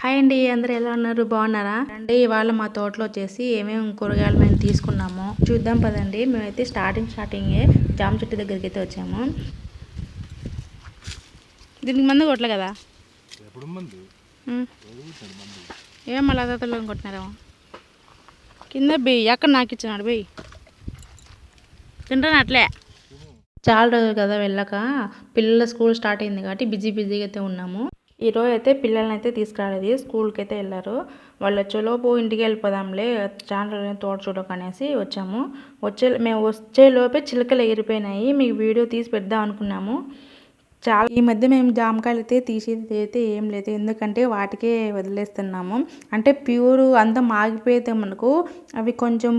Hi అండి, అందరూ ఎలా ఉన్నారు? బాగున్నారా అండి? ఇవాళ మా తోటలో వచ్చేసి ఏమేమి కూరగాయలు మేము తీసుకున్నాము చూద్దాం పదండి. మేమైతే స్టార్టింగే జామ చెట్టు దగ్గరికి అయితే వచ్చాము. దీనికి మందు కొట్టలే కదా? ఏం మళ్ళీ అదతలో కొట్టినారేమో. కింద బెయ్యి ఎక్కడ నాకు ఇచ్చినాడు బెయ్యి తింటాను అట్లే. చాలా రోజులు కదా వెళ్ళక, పిల్లల స్కూల్ స్టార్ట్ అయింది కాబట్టి బిజీగా అయితే ఉన్నాము. ఈరోజు అయితే పిల్లల్ని అయితే తీసుకురాలేదు, స్కూల్కి అయితే వెళ్ళారు. వాళ్ళు వచ్చేలోపు ఇంటికి వెళ్ళిపోదాంలే, చాలా రోజులు తోట చూడకనేసి వచ్చాము. మేము వచ్చేలోపే చిలకలు ఎగిరిపోయినాయి. మీకు వీడియో తీసి పెడదాం అనుకున్నాము. చాలా ఈ మధ్య మేము జామకాయలు అయితే తీసేది అయితే ఏం లేదు, ఎందుకంటే వాటికే వదిలేస్తున్నాము. అంటే ప్యూర్ అంతా మాగిపోతే మనకు అవి కొంచెం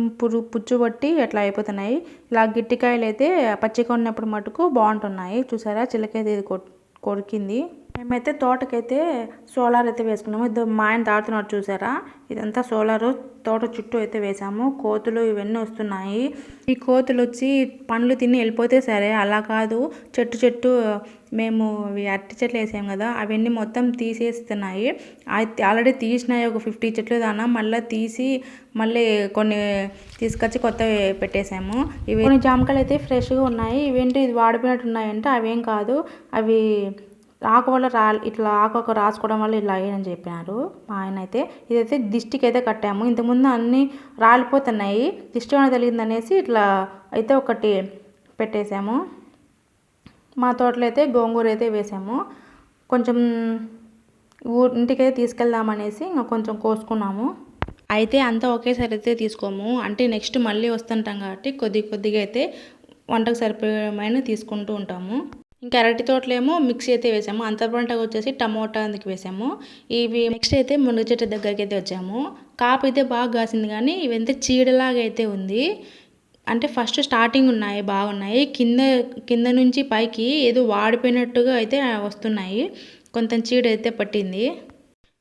పుచ్చు పట్టి అట్లా అయిపోతున్నాయి. ఇలా గిట్టికాయలు అయితే పచ్చిగా ఉన్నప్పుడు మటుకు బాగుంటున్నాయి. చూసారా, చిలకైతే ఇది కొరికింది. మేమైతే తోటకైతే సోలార్ అయితే వేసుకున్నాము. ఇది మా ఆయన తాడుతున్నాడు చూసారా, ఇదంతా సోలారు. తోట చుట్టూ అయితే వేసాము. కోతులు ఇవన్నీ వస్తున్నాయి. ఈ కోతులు వచ్చి పండ్లు తిని వెళ్ళిపోతే సరే, అలా కాదు, చెట్టు మేము అరటి చెట్లు వేసాము కదా, అవన్నీ మొత్తం తీసేస్తున్నాయి. ఆల్రెడీ తీసినాయి ఒక 50 చెట్లు దానా, మళ్ళీ తీసి మళ్ళీ కొన్ని తీసుకొచ్చి కొత్తవి పెట్టేసాము. ఇవి కొన్ని జామకాయలు అయితే ఫ్రెష్గా ఉన్నాయి. ఇవేంటి ఇది వాడిపోయినట్టు ఉన్నాయంటే అవేం కాదు, అవి ఆకు వల్ల ఇట్లా ఆకు రాసుకోవడం వల్ల ఇలా అయ్యని చెప్పినారు మా ఆయన అయితే. ఇదైతే దిష్టికి అయితే కట్టాము. ఇంతకుముందు అన్నీ రాలిపోతున్నాయి, దిష్టి ఏమైనా తెలియదు అనేసి ఇట్లా అయితే ఒకటి పెట్టేసాము. మా తోటలో అయితే గోంగూర అయితే వేసాము. కొంచెం ఇంటికైతే తీసుకెళ్దామనేసి ఇంకా కొంచెం కోసుకున్నాము. అయితే అంతా ఒకేసారి అయితే తీసుకోము, అంటే నెక్స్ట్ మళ్ళీ వస్తుంటాం కాబట్టి కొద్దిగా అయితే వంటకు సరిపోయేమైనా తీసుకుంటూ ఉంటాము. ఇంకా అరటి తోటలేమో మిక్సీ అయితే వేసాము. అంత పంటగా వచ్చేసి టమోటా అందుకు వేసాము. ఇవి నెక్స్ట్ అయితే మునగ చెట్టు దగ్గరికి అయితే వచ్చాము. కాపు అయితే బాగా కాసింది, కానీ ఇవంతా చీడలాగా అయితే ఉంది. అంటే ఫస్ట్ స్టార్టింగ్ ఉన్నాయి, బాగున్నాయి. కింద నుంచి పైకి ఏదో వాడిపోయినట్టుగా అయితే వస్తున్నాయి. కొంచెం చీడ అయితే పట్టింది.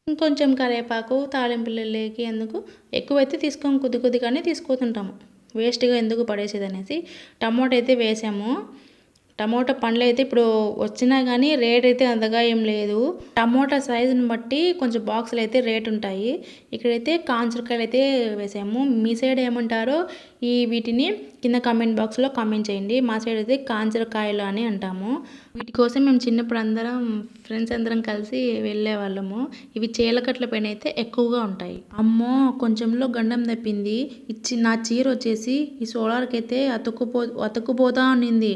ఇంకొంచెం కరివేపాకు తాలింపులకి ఎందుకు ఎక్కువైతే తీసుకోము, కొద్దిగానే తీసుకుంటుంటాము. వేస్ట్గా ఎందుకు పడేసేది అనేసి టమోటా అయితే వేసాము. టమోటా పండ్లు అయితే ఇప్పుడు వచ్చినా కానీ రేట్ అయితే అంతగా ఏం లేదు. టమోటా సైజుని బట్టి కొంచెం బాక్సులు అయితే రేట్ ఉంటాయి. ఇక్కడైతే కాంచరకాయలు అయితే వేసాము. మీ సైడ్ ఏమంటారో వీటిని కింద కామెంట్ బాక్స్లో కామెంట్ చేయండి. మా సైడ్ అయితే కాంచరకాయలు అని అంటాము. వీటి కోసం మేము చిన్నప్పుడు ఫ్రెండ్స్ అందరం కలిసి వెళ్ళే వాళ్ళము. ఇవి చీలకట్ల పైన అయితే ఎక్కువగా ఉంటాయి. అమ్మో, కొంచెంలో గండం తప్పింది. నా చీర వచ్చేసి ఈ సోలార్కి అయితే అతుక్కుపోతా ఉన్నింది.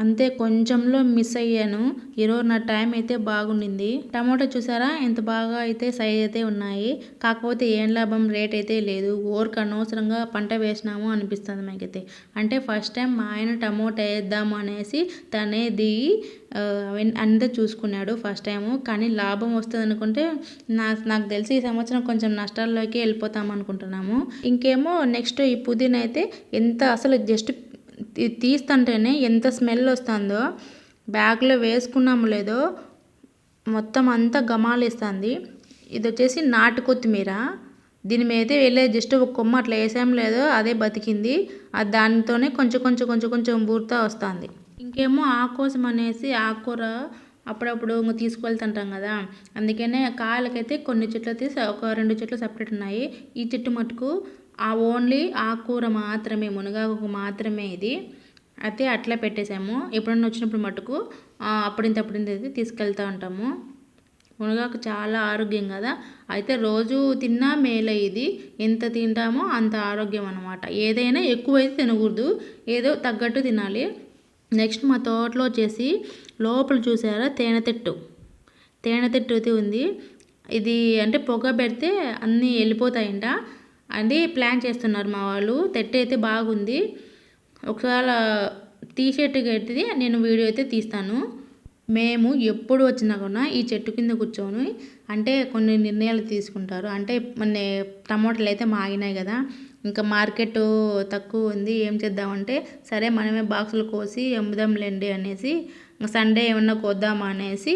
అంతే, కొంచెంలో మిస్ అయ్యాను. ఈరోజు నా టైం అయితే బాగుండింది. టమాటో చూసారా ఎంత బాగా అయితే సైజ్ అయితే ఉన్నాయి. కాకపోతే ఏం లాభం, రేట్ అయితే లేదు. ఊరికి అనవసరంగా పంట వేసినాము అనిపిస్తుంది మాకైతే. అంటే ఫస్ట్ టైం మా ఆయన టమోటా వేద్దాము అనేసి తనే దిగి అంతా చూసుకున్నాడు ఫస్ట్ టైము. కానీ లాభం వస్తుంది అనుకుంటే నాకు తెలిసి ఈ సంవత్సరం కొంచెం నష్టాల్లోకి వెళ్ళిపోతాం అనుకుంటున్నాము. ఇంకేమో నెక్స్ట్ ఈ పుదీనా అయితే ఎంత అసలు జస్ట్ తీస్తుంటేనే ఎంత స్మెల్ వస్తుందో, బ్యాగ్లో వేసుకున్నాము లేదో మొత్తం అంతా గమాలిస్తుంది. ఇది వచ్చేసి నాటు కొత్తిమీర. దీని మీద వెళ్ళే జస్ట్ ఒక కొమ్మ అట్లా వేసాం లేదో అదే బతికింది. అది దానితోనే కొంచెం బూరుతా వస్తుంది. ఇంకేమో ఆకుకోసం అనేసి ఆకుకూర అప్పుడప్పుడు తీసుకువెళ్తుంటాం కదా, అందుకనే కాయలకైతే కొన్ని చెట్లు తీసి ఒక 2 చెట్లు సపరేట్ ఉన్నాయి. ఈ చెట్టు మటుకు ఓన్లీ ఆకుకూర మాత్రమే, మునగాకు మాత్రమే ఇది అయితే అట్లా పెట్టేసాము. ఎప్పుడన్నా వచ్చినప్పుడు మటుకు అప్పుడింత అయితే తీసుకెళ్తూ ఉంటాము. మునగాకు చాలా ఆరోగ్యం కదా, అయితే రోజు తిన్నా మేలే. ఇది ఎంత తింటామో అంత ఆరోగ్యం అన్నమాట. ఏదైనా ఎక్కువైతే తినకూడదు, ఏదో తగ్గట్టు తినాలి. నెక్స్ట్ మా తోటలో వచ్చేసి లోపల చూసారా తేనెతెట్టు అయితే ఉంది. ఇది అంటే పొగ పెడితే అన్నీ వెళ్ళిపోతాయంట. అది ప్లాన్ చేస్తున్నారు మా వాళ్ళు. తెట్టు అయితే బాగుంది. ఒకవేళ తీసేట్టుగా అయితే నేను వీడియో అయితే తీస్తాను. మేము ఎప్పుడు వచ్చినా కూడా ఈ చెట్టు కింద కూర్చొని అంటే కొన్ని నిర్ణయాలు తీసుకుంటారు. అంటే మన టమోటాలు అయితే మాగినాయి కదా, ఇంకా మార్కెట్ తక్కువ ఉంది, ఏం చేద్దామంటే సరే మనమే బాక్సులు కోసి అమ్ముదాంలేండి అనేసి సండే ఏమన్నా కోద్దామా అనేసి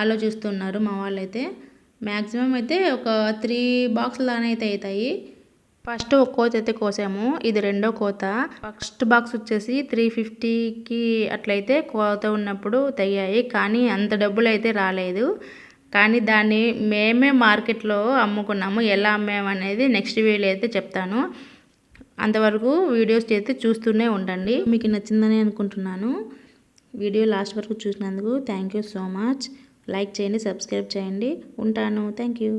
ఆలోచిస్తున్నారు మా వాళ్ళైతే. మ్యాక్సిమం అయితే ఒక 3 బాక్సులు అయితే అవుతాయి. ఫస్ట్ ఒక కోత అయితే కోసాము, ఇది రెండో కోత. ఫస్ట్ బాక్స్ వచ్చేసి 350కి అట్లయితే కోత ఉన్నప్పుడు తగ్గాయి, కానీ అంత డబ్బులు అయితే రాలేదు. కానీ దాన్ని మేమే మార్కెట్లో అమ్ముకున్నాము. ఎలా అమ్మామనేది నెక్స్ట్ వీడియో అయితే చెప్తాను. అంతవరకు వీడియోస్ అయితే చూస్తూనే ఉండండి. మీకు నచ్చిందని అనుకుంటున్నాను. వీడియో లాస్ట్ వరకు చూసినందుకు thank you so much. Like చేయండి, సబ్స్క్రైబ్ చేయండి. ఉంటాను. Thank you.